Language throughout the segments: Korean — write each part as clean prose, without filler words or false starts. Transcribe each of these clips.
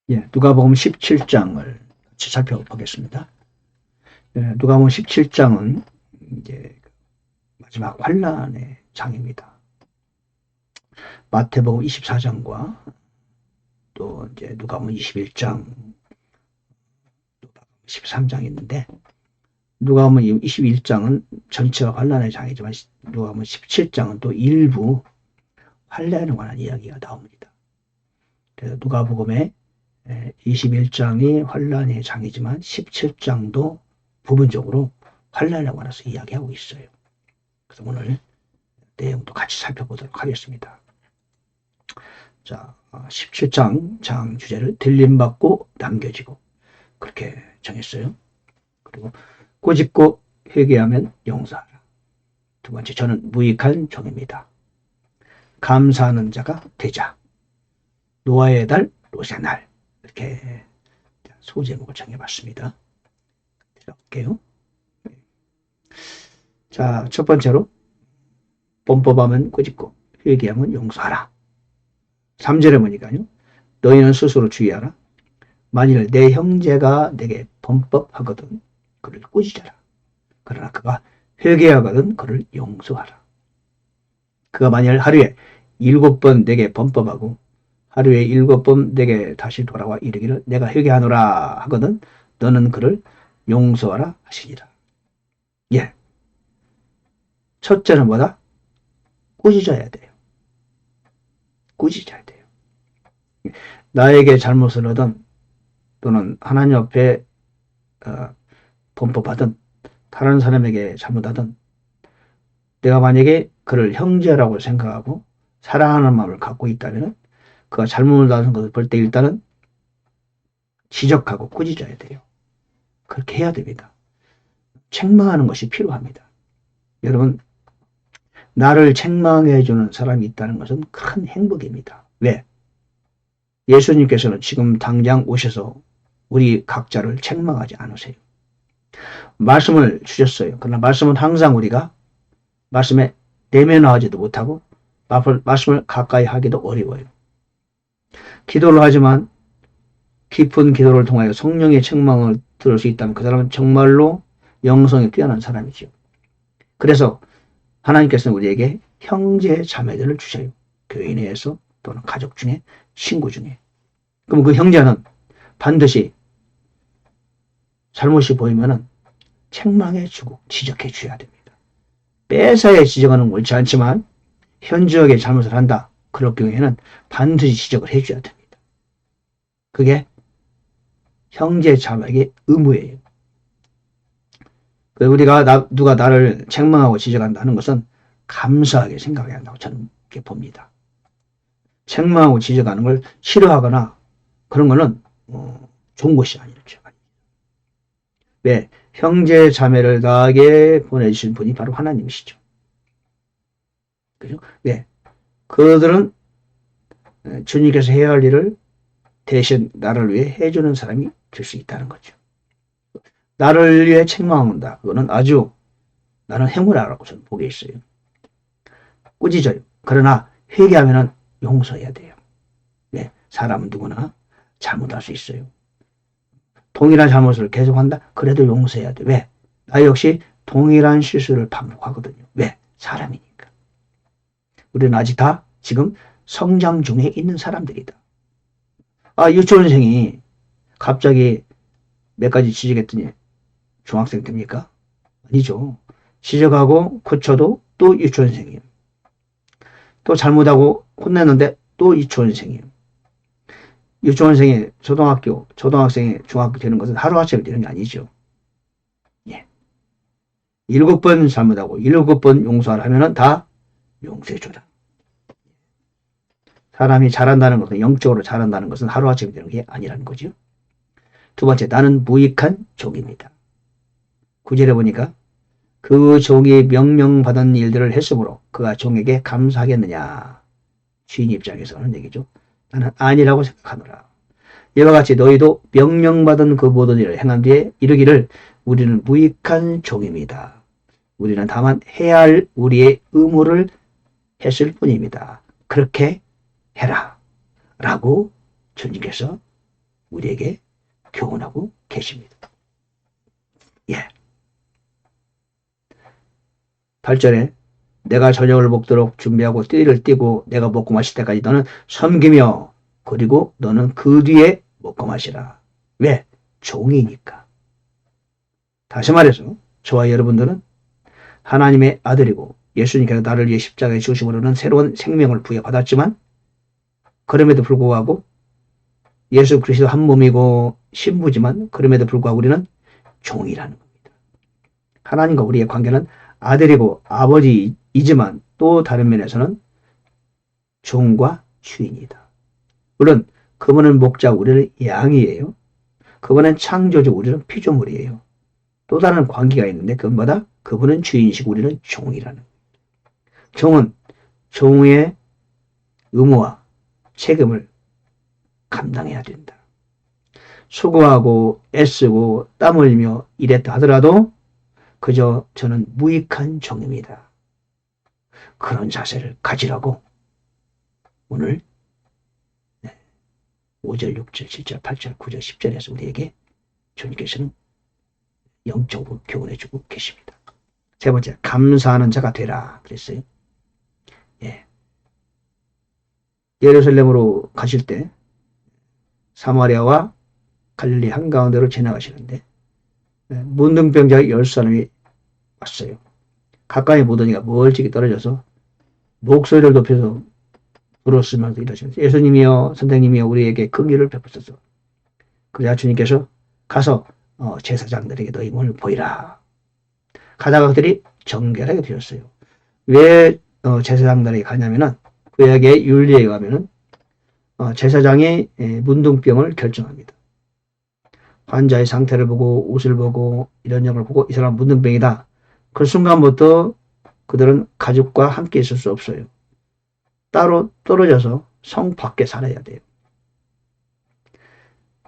누가복음 17장을 같이 살펴보겠습니다. 누가복음 17장은 이제 마지막 환란의 장입니다. 마태복음 24장과 또 이제 누가복음 21장, 누가복음 13장이 있는데, 누가복음 21장은 전체가 환란의 장이지만 누가복음 17장은 또 일부 환란에 관한 이야기가 나옵니다. 그래서 누가복음의 21장이 환란의 장이지만 17장도 부분적으로 환란에 관해서 이야기하고 있어요. 그래서 오늘 내용도 같이 살펴보도록 하겠습니다. 자, 17장 장 주제를 들림받고 남겨지고 그렇게 정했어요. 그리고 꾸짖고 회개하면 용서하라. 두 번째, 저는 무익한 종입니다. 감사하는 자가 되자. 노아의 달, 롯의 날. 이렇게 소제목을 정해봤습니다. 들어볼게요. 자, 첫 번째로 범법하면 꾸짖고 회개하면 용서하라. 3절에 보니까요. 너희는 스스로 주의하라. 만일 내 형제가 내게 범법하거든 그를 꾸짖어라. 그러나 그가 회개하거든 그를 용서하라. 그가 만일 하루에 7번 내게 범법하고 하루에 7번 내게 다시 돌아와 이르기를 내가 회개하노라 하거든 너는 그를 용서하라 하시니라. 예. 첫째는 뭐다? 꾸짖어야 돼요. 꾸짖어야 돼요. 나에게 잘못을 하든 또는 하나님 앞에 범법하든 다른 사람에게 잘못하든 내가 만약에 그를 형제라고 생각하고 사랑하는 마음을 갖고 있다면 그가 잘못하는 것을 볼 때 일단은 지적하고 꾸짖어야 돼요. 그렇게 해야 됩니다. 책망하는 것이 필요합니다. 여러분, 나를 책망해 주는 사람이 있다는 것은 큰 행복입니다. 왜? 예수님께서는 지금 당장 오셔서 우리 각자를 책망하지 않으세요. 말씀을 주셨어요. 그러나 말씀은 항상 우리가 말씀에 내면화하지도 못하고 말씀을 가까이 하기도 어려워요. 기도를 하지만 깊은 기도를 통하여 성령의 책망을 들을 수 있다면 그 사람은 정말로 영성이 뛰어난 사람이죠. 그래서 하나님께서는 우리에게 형제 자매들을 주셔요. 교회 내에서 또는 가족 중에 친구 중에. 그럼 그 형제는 반드시 잘못이 보이면은 책망해 주고 지적해 줘야 됩니다. 빼서야 지적하는 옳지 않지만 현저하게 잘못을 한다. 그럴 경우에는 반드시 지적을 해줘야 됩니다. 그게 형제 자매에게 의무예요. 우리가 누가 나를 책망하고 지적한다는 것은 감사하게 생각해야 한다고 저는 이렇게 봅니다. 책망하고 지적하는 걸 싫어하거나 그런 거는 좋은 것이 아니죠. 왜? 형제 자매를 나에게 보내주신 분이 바로 하나님이시죠. 그죠? 왜? 그들은 주님께서 해야 할 일을 대신 나를 위해 해주는 사람이 될 수 있다는 거죠. 나를 위해 책망한다. 그거는 아주 나는 행운이라고 저는 보게 있어요. 꾸짖어요. 그러나 회개하면은 용서해야 돼요. 왜? 사람은 누구나 잘못할 수 있어요. 동일한 잘못을 계속한다? 그래도 용서해야 돼. 왜? 나 역시 동일한 실수를 반복하거든요. 왜? 사람이니까. 우리는 아직 다 지금 성장 중에 있는 사람들이다. 유치원생이 갑자기 몇 가지 지적했더니 중학생 됩니까? 아니죠. 지적하고 고쳐도 또 유치원생이에요. 또 잘못하고 혼냈는데 또 유치원생이에요. 유치원생이 초등학생이 중학교 되는 것은 하루아침에 되는 게 아니죠. 예. 7번 잘못하고 7번 용서하라 하면은 다 용서해줘라. 사람이 잘한다는 것은, 영적으로 잘한다는 것은 하루아침에 되는 게 아니라는 거죠. 두 번째, 나는 무익한 종입니다. 9절에 보니까 그 종이 명령받은 일들을 했으므로 그가 종에게 감사하겠느냐. 주인 입장에서 하는 얘기죠. 나는 아니라고 생각하노라. 이와 같이 너희도 명령받은 그 모든 일을 행한 뒤에 이르기를 우리는 무익한 종입니다. 우리는 다만 해야 할 우리의 의무를 했을 뿐입니다. 그렇게 해라. 라고 주님께서 우리에게 교훈하고 계십니다. 예. 8절에 내가 저녁을 먹도록 준비하고 띠를 띠고 내가 먹고 마실 때까지 너는 섬기며 그리고 너는 그 뒤에 먹고 마시라. 왜? 종이니까. 다시 말해서 저와 여러분들은 하나님의 아들이고 예수님께서 나를 위해 십자가에 죽으심으로는 새로운 생명을 부여받았지만 그럼에도 불구하고 예수 그리스도 한 몸이고 신부지만 그럼에도 불구하고 우리는 종이라는 겁니다. 하나님과 우리의 관계는 아들이고 아버지이지만 또 다른 면에서는 종과 주인이다. 물론 그분은 목자, 우리는 양이에요. 그분은 창조주, 우리는 피조물이에요. 또 다른 관계가 있는데 그분마다 그분은 주인이시고 우리는 종이라는 거예요. 종은 종의 의무와 책임을 감당해야 된다. 수고하고 애쓰고 땀 흘리며 일했다 하더라도 그저 저는 무익한 종입니다. 그런 자세를 가지라고 오늘 5절, 6절, 7절, 8절, 9절, 10절에서 우리에게 주님께서는 영적으로 교훈해주고 계십니다. 세 번째, 감사하는 자가 되라 그랬어요. 예. 예루살렘으로 가실 때 사마리아와 갈릴리 한가운데로 지나가시는데 문둥병자 10사람이 왔어요. 가까이 못 오니까 멀찍이 떨어져서 목소리를 높여서 부르시면서 이러시면서 예수님이여 선생님이여 우리에게 긍휼을 베푸소서. 그래야 주님께서 가서 제사장들에게 너희 몸을 보이라. 가다가 그들이 정결하게 되었어요. 왜 제사장들에게 가냐면은 구약의 윤리에 의하면은 제사장이 문둥병을 결정합니다. 환자의 상태를 보고 옷을 보고 이런 점을 보고 이 사람 문둥병이다. 그 순간부터 그들은 가족과 함께 있을 수 없어요. 따로 떨어져서 성 밖에 살아야 돼요.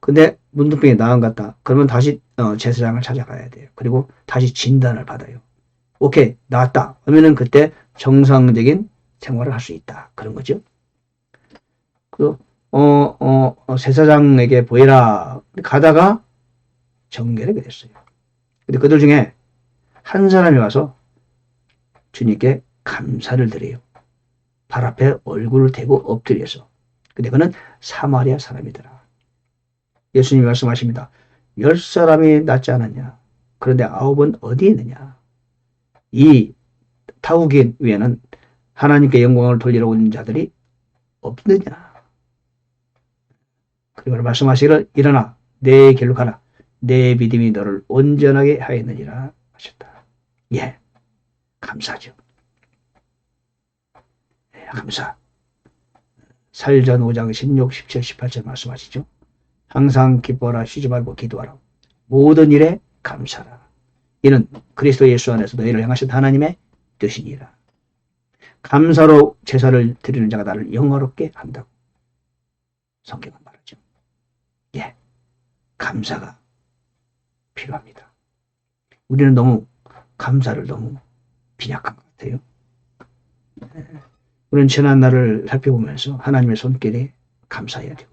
근데 문둥병이 나은 것 같다. 그러면 다시 제사장을 찾아가야 돼요. 그리고 다시 진단을 받아요. 오케이, 나았다. 그러면은 그때 정상적인 생활을 할 수 있다. 그런 거죠. 그 제사장에게 보이라. 가다가 정결하게 됐어요. 근데 그들 중에 한 사람이 와서 주님께 감사를 드려요. 발 앞에 얼굴을 대고 엎드려서. 근데 그는 사마리아 사람이더라. 예수님이 말씀하십니다. 10사람이 낫지 않았냐? 그런데 9은 어디에 있느냐? 이 타우기 위에는 하나님께 영광을 돌리러 온 자들이 없느냐? 그리고 말씀하시기를 일어나 내 길로 가라. 내 믿음이 너를 온전하게 하였느니라 하셨다. 예, 감사죠. 예, 감사. 살전 5장 16, 17, 18절 말씀하시죠. 항상 기뻐하라 쉬지 말고 기도하라. 모든 일에 감사하라. 이는 그리스도 예수 안에서 너희를 향하신 하나님의 뜻이니라. 감사로 제사를 드리는 자가 나를 영화롭게 한다고 성경은 말하죠. 예, 감사가 필요합니다. 우리는 너무 감사를 너무 빈약한 것 같아요. 우리는 지난 날을 살펴보면서 하나님의 손길에 감사해야 되고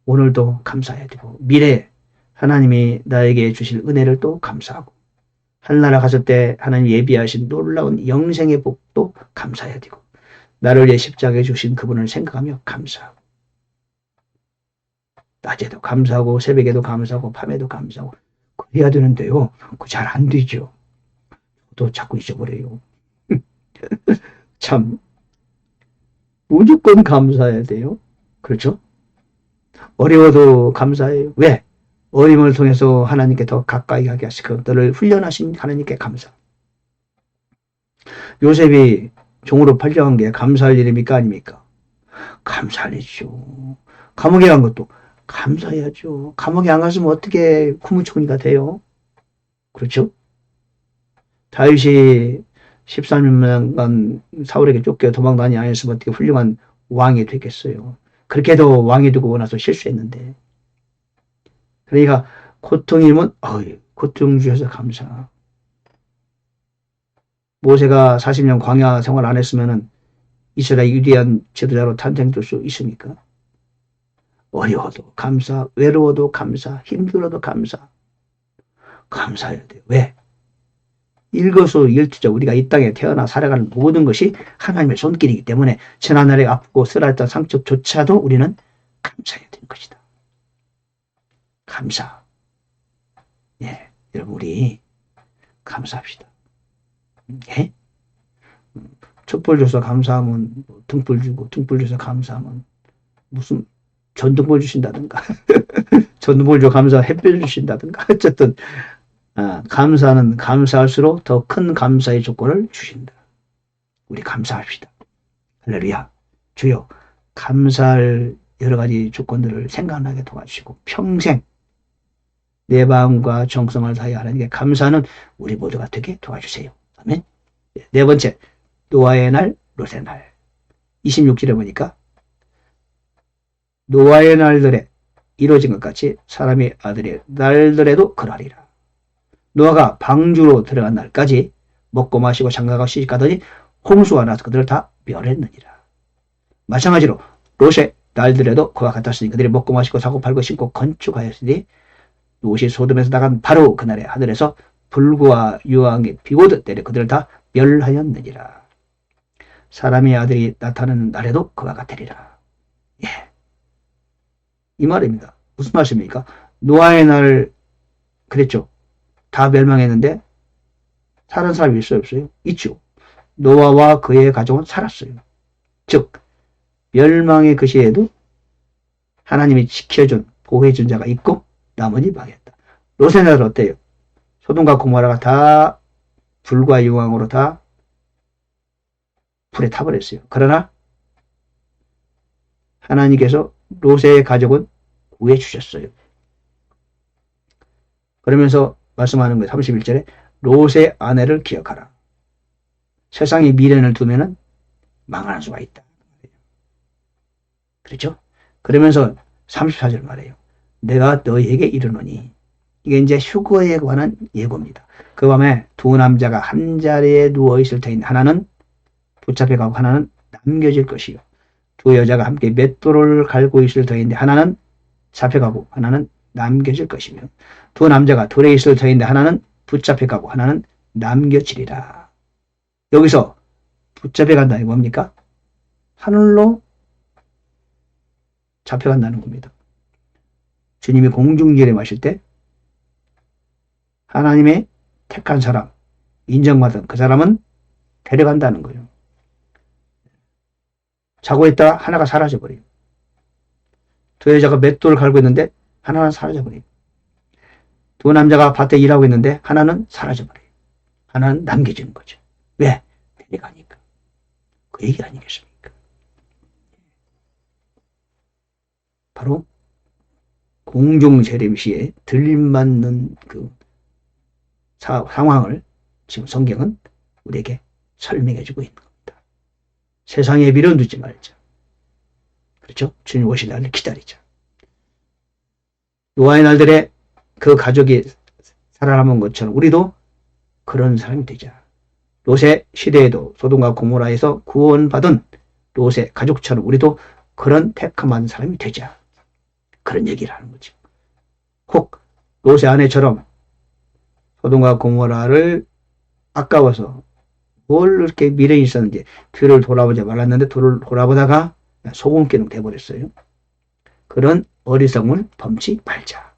오늘도 감사해야 되고 미래에 하나님이 나에게 주실 은혜를 또 감사하고 하늘나라 갔을 때 하나님 예비하신 놀라운 영생의 복도 감사해야 되고 나를 위해 십자가에 주신 그분을 생각하며 감사하고 낮에도 감사하고 새벽에도 감사하고 밤에도 감사하고 그래야 되는데요. 그거 잘 안 되죠. 또 자꾸 잊어버려요. 참 무조건 감사해야 돼요. 그렇죠? 어려워도 감사해요. 왜? 어림을 통해서 하나님께 더 가까이 하게 하시고 너를 훈련하신 하나님께 감사. 요셉이 종으로 팔려간 게 감사할 일입니까? 아닙니까? 감사할 일이죠. 감옥에 간 것도 감사해야죠. 감옥에 안 갔으면 어떻게 국무총리가 돼요? 그렇죠? 다윗이 13년간 사울에게 쫓겨 도망다니 아니었으면 어떻게 훌륭한 왕이 되겠어요. 그렇게도 왕이 되고 나서 실수했는데. 그러니까 고통이면 고통 주셔서 감사. 모세가 40년 광야 생활 안 했으면은 이스라엘 위대한 지도자로 탄생될 수 있습니까? 어려워도 감사, 외로워도 감사, 힘들어도 감사. 감사해야 돼요. 왜? 일거수일투족 우리가 이 땅에 태어나 살아가는 모든 것이 하나님의 손길이기 때문에 지난날에 아프고 쓰라렸던 상처조차도 우리는 감사해야 되는 것이다. 감사. 예, 여러분 우리 감사합시다. 예? 촛불 줘서 감사하면 등불 주고 등불 줘서 감사하면 무슨 전등불 주신다든가 전등불 줘 감사 햇볕 주신다든가 어쨌든 감사는 감사할수록 더 큰 감사의 조건을 주신다. 우리 감사합시다. 할렐루야. 주여 감사할 여러 가지 조건들을 생각나게 도와주시고 평생 내 마음과 정성을 다해 하나님께 감사하는 우리 모두가 되게 도와주세요. 아멘. 네 번째, 노아의 날, 롯의 날. 26절에 보니까 노아의 날들에 이루어진 것 같이 사람의 아들의 날들에도 그러하리라. 노아가 방주로 들어간 날까지 먹고 마시고 장가가고 시집가더니 홍수가 나서 그들을 다 멸했느니라. 마찬가지로 롯의 날들에도 그와 같았으니 그들이 먹고 마시고 사고 팔고 신고 건축하였으니 롯이 소돔에서 나간 바로 그날에 하늘에서 불과 유황이 비오듯 내려 그들을 다 멸하였느니라. 사람의 아들이 나타나는 날에도 그와 같으리라. 예. 이 말입니다. 무슨 말씀입니까? 노아의 날 그랬죠. 다 멸망했는데 살은 사람이 있어요, 없어요? 있죠. 노아와 그의 가족은 살았어요. 즉 멸망의 그 시에도 하나님이 지켜준 보호해준 자가 있고 나머지 망했다. 롯의 날은 어때요? 소돔과 고모라가 다 불과 유황으로 다 불에 타버렸어요. 그러나 하나님께서 롯의 가족은 구해 주셨어요. 그러면서 말씀하는 거예요. 31절에 롯의 아내를 기억하라. 세상에 미련을 두면은 망하는 수가 있다. 그렇죠? 그러면서 34절 말해요. 내가 너희에게 이르노니 이게 이제 휴거에 관한 예고입니다. 그 밤에 두 남자가 한 자리에 누워있을 터인데 하나는 붙잡혀가고 하나는 남겨질 것이요. 두 여자가 함께 맷돌을 갈고 있을 터인데 하나는 잡혀가고 하나는 남겨질 것이며 두 남자가 돌에 있을 터인데 하나는 붙잡혀가고 하나는 남겨지리라. 여기서 붙잡혀간다는 게 뭡니까? 하늘로 잡혀간다는 겁니다. 주님이 공중지에 마실 때 하나님의 택한 사람, 인정받은 그 사람은 데려간다는 거예요. 자고 있다가 하나가 사라져버려요. 두 여자가 맷돌을 갈고 있는데 하나는 사라져버려요. 두 남자가 밭에 일하고 있는데 하나는 사라져버려요. 하나는 남겨지는 거죠. 왜? 데려가니까. 그 얘기 아니겠습니까? 바로 공중 재림시에 들림맞는 그 상황을 지금 성경은 우리에게 설명해주고 있는 겁니다. 세상에 미련 두지 말자. 그렇죠? 주님 오신 날을 기다리자. 노아의 날들에 그 가족이 살아남은 것처럼 우리도 그런 사람이 되자. 롯의 시대에도 소돔과 고모라에서 구원받은 롯의 가족처럼 우리도 그런 택함한 사람이 되자. 그런 얘기를 하는 거죠. 혹 롯의 아내처럼 소돔과 고모라를 아까워서 뭘 이렇게 미련이 있었는지 뒤를 돌아보지 말았는데 뒤를 돌아보다가 소금기능 돼버렸어요. 그런 어리석음을 범치 말자.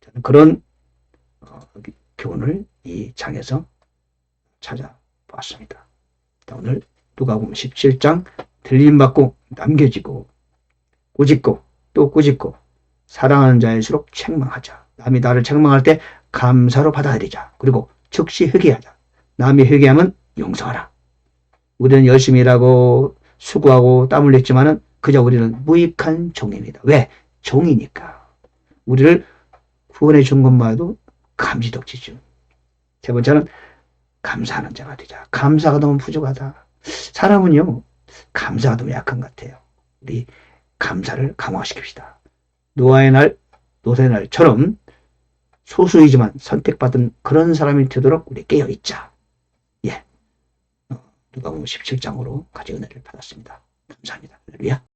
저는 그런 교훈을 이 장에서 찾아보았습니다. 오늘 누가복음 17장 들림받고 남겨지고 꾸짖고 또 꾸짖고 사랑하는 자일수록 책망하자. 남이 나를 책망할 때 감사로 받아들이자. 그리고 즉시 회개하자. 남이 회개하면 용서하라. 우리는 열심히 일하고 수고하고 땀 흘렸지만은 그저 우리는 무익한 종입니다. 왜? 종이니까. 우리를 구원해 준 것만 해도 감지덕지죠. 세 번째는 감사하는 자가 되자. 감사가 너무 부족하다. 사람은요, 감사가 너무 약한 것 같아요. 우리 감사를 강화시킵시다. 노아의 날, 롯의 날처럼 소수이지만 선택받은 그런 사람이 되도록 우리 깨어있자. 예. 누가복음 17장으로 가지 은혜를 받았습니다. 감사합니다. 할렐루야.